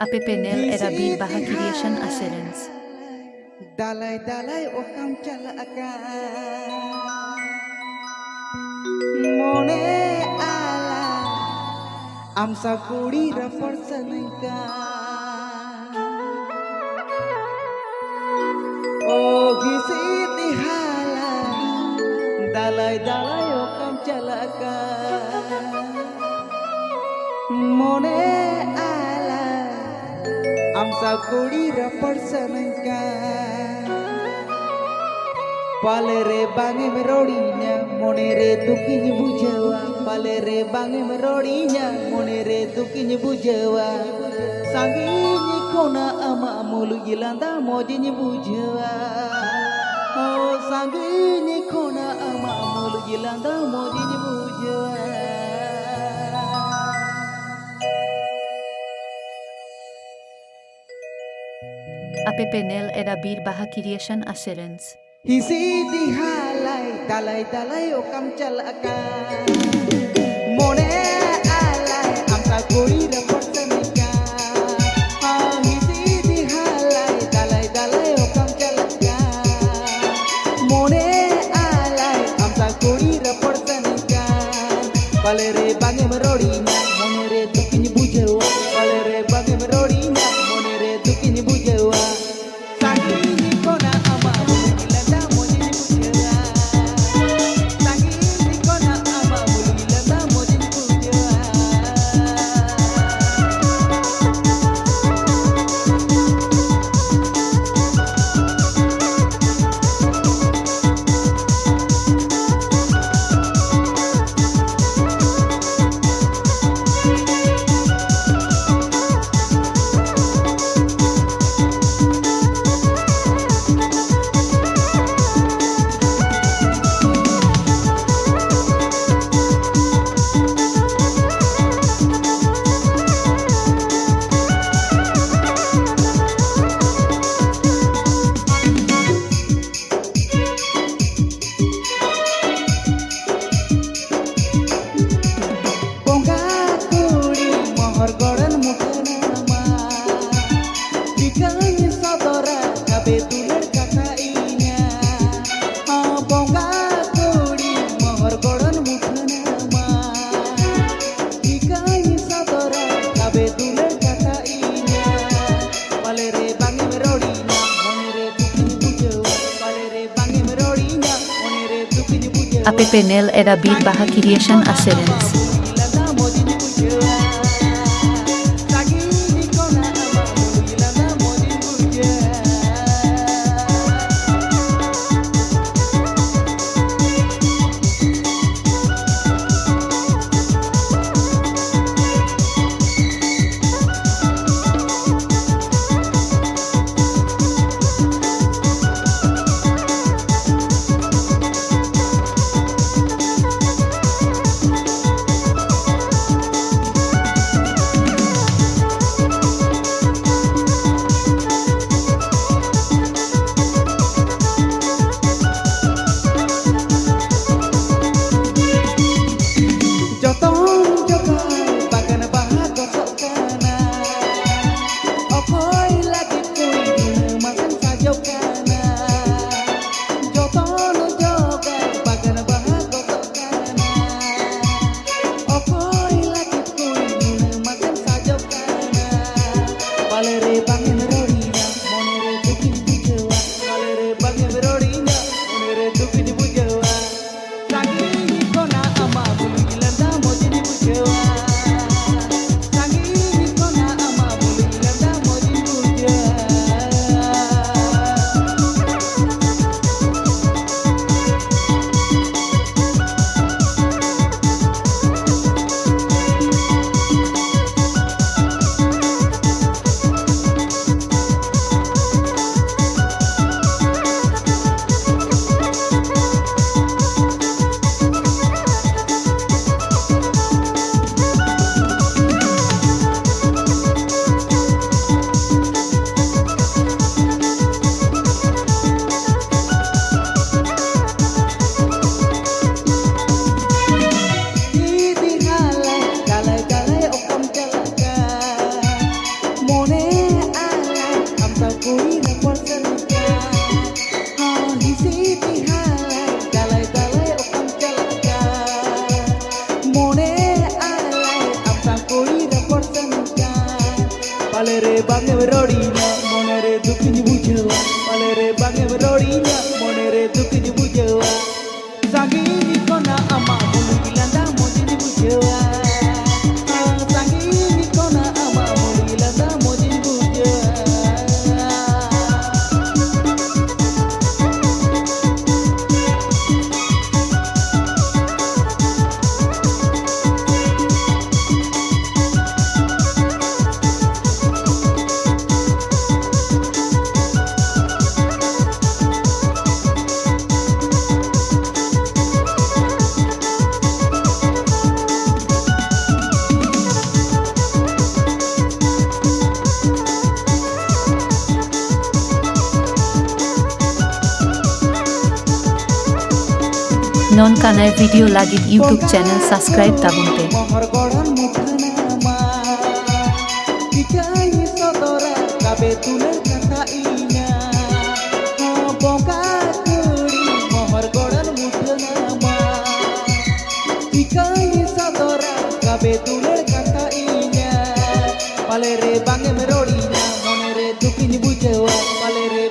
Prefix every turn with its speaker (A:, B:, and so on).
A: Ape Penel era bir bahagiriasan aserens.
B: Dalay-dalay o kam calakan Mone ala Amsa kuri rapor sanangka O gisi tihala Dalay-dalay o kam calakan Mone ala Amsa kuri rapor sanangka Palere bange merodinya monere dukinya bujawa Palere bange merodinya monere dukinya bujawa Sanginya kona ama mulu yilanda mojinya bujawa Oh sanginya kona ama mulu yilanda mojinya bujawa
A: Ape Penel era bir bahagiriasan aserens.
B: Hisi dihalai dalai-dalai o kam calakan Mone alai amsa kuri rapor sanika Hisi dihalai dalai-dalai o kam calakan Mone alai amsa kuri rapor sanika Palere bange merodinya monere tukinya bujawa Palere bange merodinya monere tukinya bujawa Sanginya kona ama mulilanda mojini bujawa Sanginya kona ama mulilanda mojini bujawa Bongga kuri mohor goran mukanama Dikanya sabara kabe tulir kakainya Bongga kuri mohor goran mukanama Dikanya sabara kabe tulir kakainya Palere bange merodinya monere tukinya bujawa Palere bange merodinya monere tukinya bujawa
A: Ape Penel era bir bahagiriasan aserens.
B: Jotong jogai bagan baha gosok kana Okoi lagi kui dina makan sajok kana Jotong jogai bagan baha gosok kana Okoi lagi kui dina makan sajok kana Palere bange merodinya monere dukin bujawa Palere bange merodinya monere dukin bujawa Sanginya kona ama bulu ilanda mojini bujawa Sanginya kona ama bulu ilanda mojini bujawa Pale re bangem rodinya monere dukinya bujewa Pale re bangem rodinya monere dukinya bujewa Sangini kona ama mulu ilanda mojini bujewa Sangini kona ama mulu ilanda mojini bujewa
A: Non kanai video lagit YouTube channel subscribe tabunte.
B: Mohor goran mukhanama Dikai sodora kabe tulen katainya Boka kuri mohor goran mukhanama Dikai sodora kabe tulen katainya Pale re bangem rodinya monere dukinya bujewa Pale re